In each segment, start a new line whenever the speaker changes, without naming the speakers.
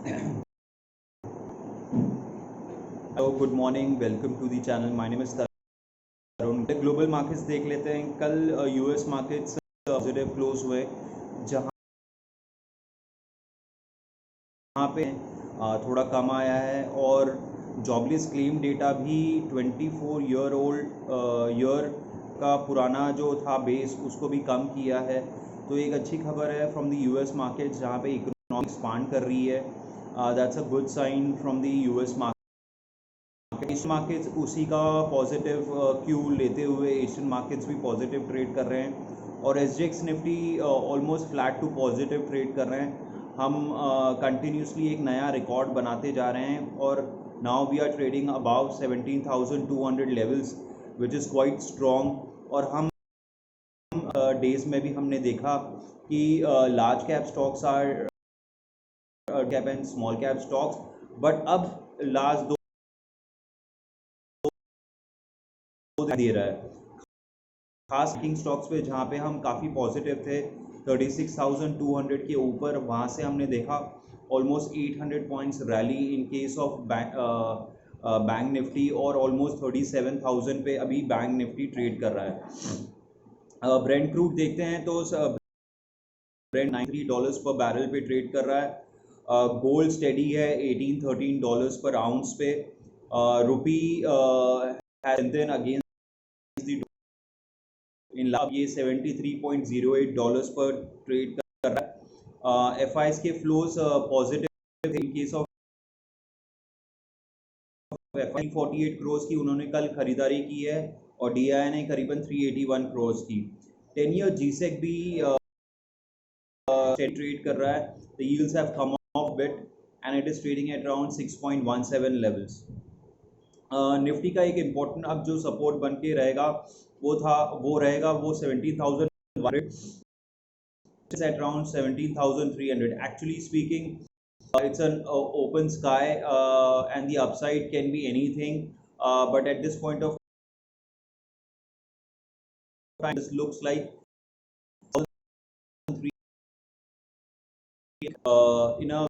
Hello, good morning, welcome to the channel. My name is Tarun. Global markets देख लेते हैं। कल यूएस मार्केट्स पॉजिटिव क्लोज हुए, जहां पे थोड़ा कम आया है, और जॉबलेस क्लेम डेटा भी 24 ईयर का पुराना जो था बेस, उसको भी कम किया है। तो एक अच्छी खबर है फ्रॉम द यूएस मार्केट्स, जहां पे इकोनॉमी एक्सपांड कर रही है। That's a good sign from the US market. Asian markets उसी का पॉजिटिव क्यू लेते हुए एशियन मार्केट्स भी पॉजिटिव ट्रेड कर रहे हैं, और SGX Nifty almost flat to positive trade कर रहे हैं। हम कंटिन्यूसली एक नया रिकॉर्ड बनाते जा रहे हैं, और now we are trading above 17,200 levels, which is quite strong. और हम डेज में भी हमने देखा कि large cap stocks are cap and small cap stocks, but अब लास्ट दे रहा है, खास किंग स्टॉक्स पे, जहाँ पे हम काफ़ी पॉजिटिव थे। 36,200 के ऊपर, वहाँ से हमने देखा almost 800 points rally in case of bank Nifty, और ऑलमोस्ट 37,000 पे अभी बैंक निफ्टी ट्रेड कर रहा है। ब्रेंट क्रूड देखते हैं तो ब्रेंट $93 पर बैरल पे ट्रेड कर रहा है। गोल्ड स्टेडी है $18-13 पर आउंस पे। रुपी अगेंस्ट इन लाभ ये $73.08 पर ट्रेड कर रहा है। एफआईएस के flows positive in case of FI 48 crore की उन्होंने कल खरीदारी की है, और डीआई ने करीबन 381 करोड़ की। 10 ईयर जीसेक भी ट्रेड कर रहा है। The yields have come of bit and it is trading at around 6.17 levels. Nifty का एक इम्पोर्टेंट अब जो सपोर्ट बन के रहेगा वो रहेगा 17,100 at around 17,300. Actually speaking, it's an open sky, and the upside can be anything. But at this point of time, this looks like in a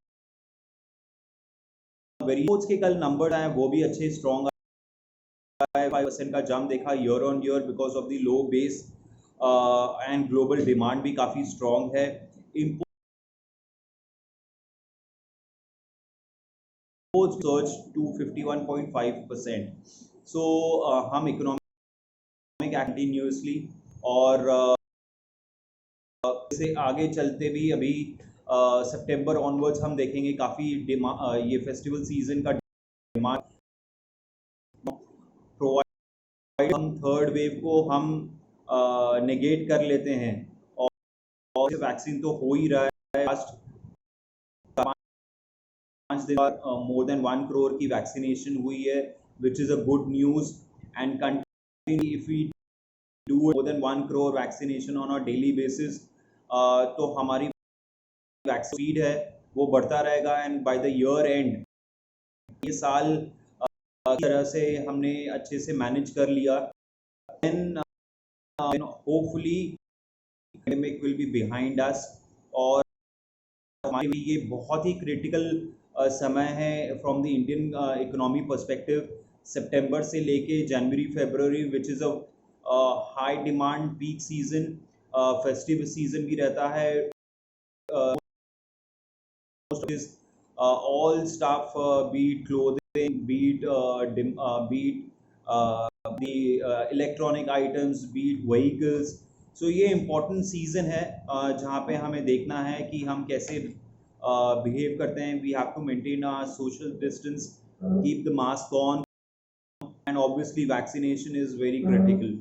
very के कल नंबर आए, वो भी अच्छे स्ट्रॉन्ग आए। 5% का जंप देखा year on year because of the low base, and global demand भी काफ़ी स्ट्रॉन्ग है। Search to 51.5%। सो हम इकोनॉमिक कंटिन्यूसली, और से आगे चलते भी अभी सितंबर ऑनवर्ड्स हम देखेंगे काफ़ी ये फेस्टिवल सीजन का डिमांड प्रोवाइड। हम थर्ड वेव को हम नेगेट कर लेते हैं, और वैक्सीन तो हो ही रहा है। लास्ट 5 दिन बाद मोर देन 1 करोड़ की वैक्सीनेशन हुई है, which is a good news. And continue if we do more than 1 crore vaccination on a daily basis, तो हमारी वैक्सीन है वो बढ़ता रहेगा, and by the year end ये साल की तरह से हमने अच्छे से मैनेज कर लिया, then hopefully epidemic will be behind us. और हमारे लिए ये बहुत ही क्रिटिकल समय है from the Indian economy perspective. सितंबर से लेके जनवरी फरवरी, which is a high demand peak season, festive season भी रहता है। all stuff, be it clothing, be it the electronic items, be it vehicles. So ये important season है, जहाँ पे हमें देखना है कि हम कैसे behave करते हैं। We have to maintain our social distance, keep the mask on, and obviously vaccination is very critical.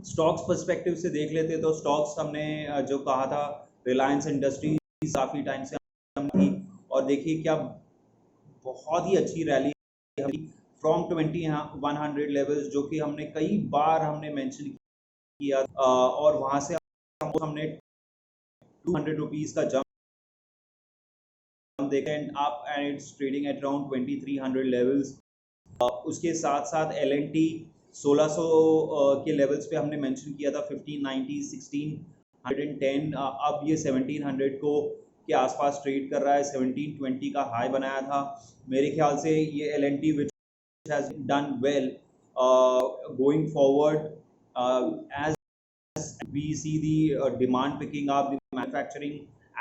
Stocks perspective से देख लेते तो स्टॉक्स हमने जो कहा था, रिलायंस इंडस्ट्रीज काफ़ी टाइम से हम थी, और देखिए क्या बहुत ही अच्छी रैली फ्रॉम 2100 लेवल्स, जो कि हमने कई बार हमने मेंशन किया, और वहाँ से हमने 200 रुपीज़ का जंप देखा, and up and it's trading at around 2300 levels. उसके साथ साथ एल&टी 1600 के लेवल्स पे हमने मेंशन किया था, 1590, 1610, अब ये 1700 को के आसपास ट्रेड कर रहा है, 1720 का हाई बनाया था। मेरे ख्याल से ये L which has done well going forward as we see the demand picking up, the manufacturing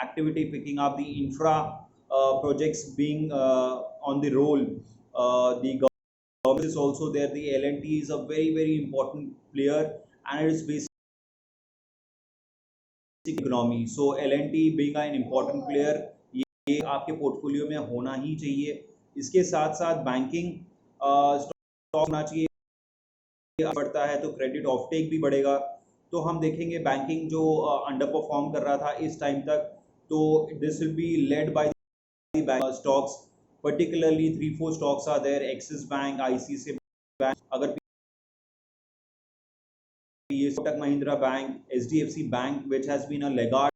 activity picking up, the infra projects being on the roll. The government is also there. The L&T is a very important player, and it is basically economy. So L&T being an important player, ये आपके portfolio में होना ही चाहिए। इसके साथ साथ banking stock होना चाहिए, बढ़ता है तो क्रेडिट ऑफटेक भी बढ़ेगा। तो हम देखेंगे बैंकिंग जो अंडर परफॉर्म कर रहा था इस टाइम तक, तो this will be led by the bank stocks, particularly 3-4 stocks are there, Axis bank, ICICI bank, अगर Kotak Mahindra bank, HDFC bank which has been a laggard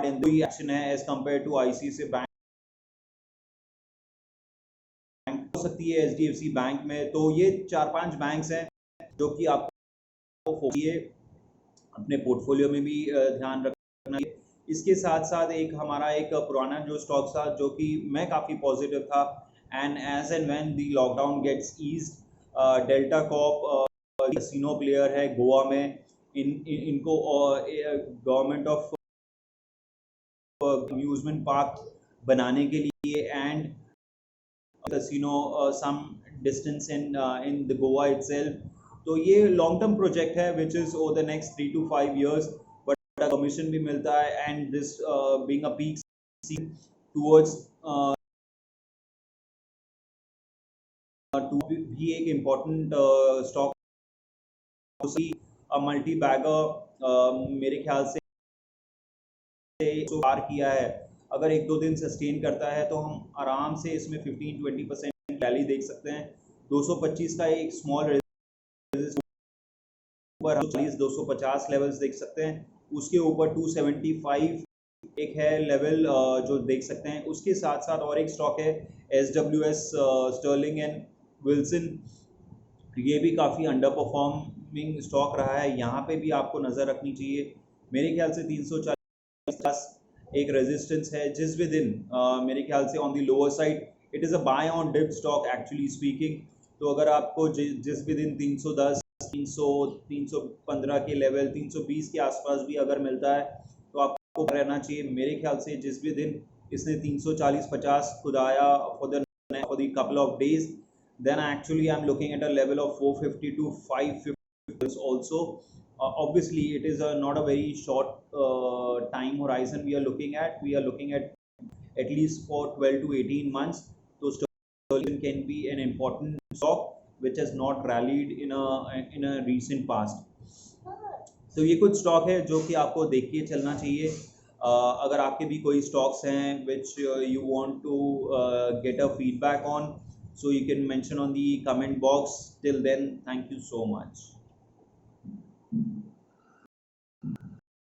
in the action है as compare to ICICI bank हो सकती है HDFC bank में। तो ये 4-5 banks हैं जो कि आपको अपने पोर्टफोलियो में भी ध्यान रखना है। इसके साथ साथ एक हमारा एक पुराना जो स्टॉक था जो कि मैं काफ़ी पॉजिटिव था, and as and when the lockdown gets eased, Delta Corp casino player है गोवा में, इनको गवर्नमेंट ऑफ अम्यूजमेंट पार्क बनाने के लिए and casino some distance in the Goa itself. तो ये लॉन्ग टर्म प्रोजेक्ट है which is over the next 3 to 5 years, but commission भी मिलता है, and this being a peak towards to भी एक इम्पोर्टेंट स्टॉक, मल्टी बैगर मेरे ख्याल से पार किया है। अगर 1-2 दिन सस्टेन करता है तो हम आराम से इसमें 15-20% रैली देख सकते हैं। 225 का एक स्मॉल ऊपर 250 लेवल्स देख सकते हैं, उसके ऊपर 275 एक है लेवल जो देख सकते हैं। उसके साथ साथ और एक स्टॉक है SWS स्टर्लिंग एंड विल्सन, ये भी काफ़ी अंडर परफॉर्मिंग स्टॉक रहा है, यहाँ पे भी आपको नज़र रखनी चाहिए। मेरे ख्याल से 340 एक रेजिस्टेंस है जिस विदिन मेरे ख्याल से on the lower side it is a buy on dip stock actually speaking. तो अगर आपको जिस विदिन 310 300 315 के लेवल 320 के आसपास भी अगर मिलता है तो आपको रहना चाहिए। मेरे ख्याल से जिस भी दिन इसने 340-50 खुदाया for the couple of days, then actually I'm looking at a level of 450 to 550 also. Obviously it is not a very short time horizon we are looking at. We are looking at least for 12 to 18 months. So sterling can be an important stock which has not rallied in a recent past. तो ये कुछ stock है जो कि आपको देख के चलना चाहिए। अगर आपके भी कोई स्टॉक्स हैं which you want to get a feedback on, so you can mention on the comment box. Till then, thank you so much.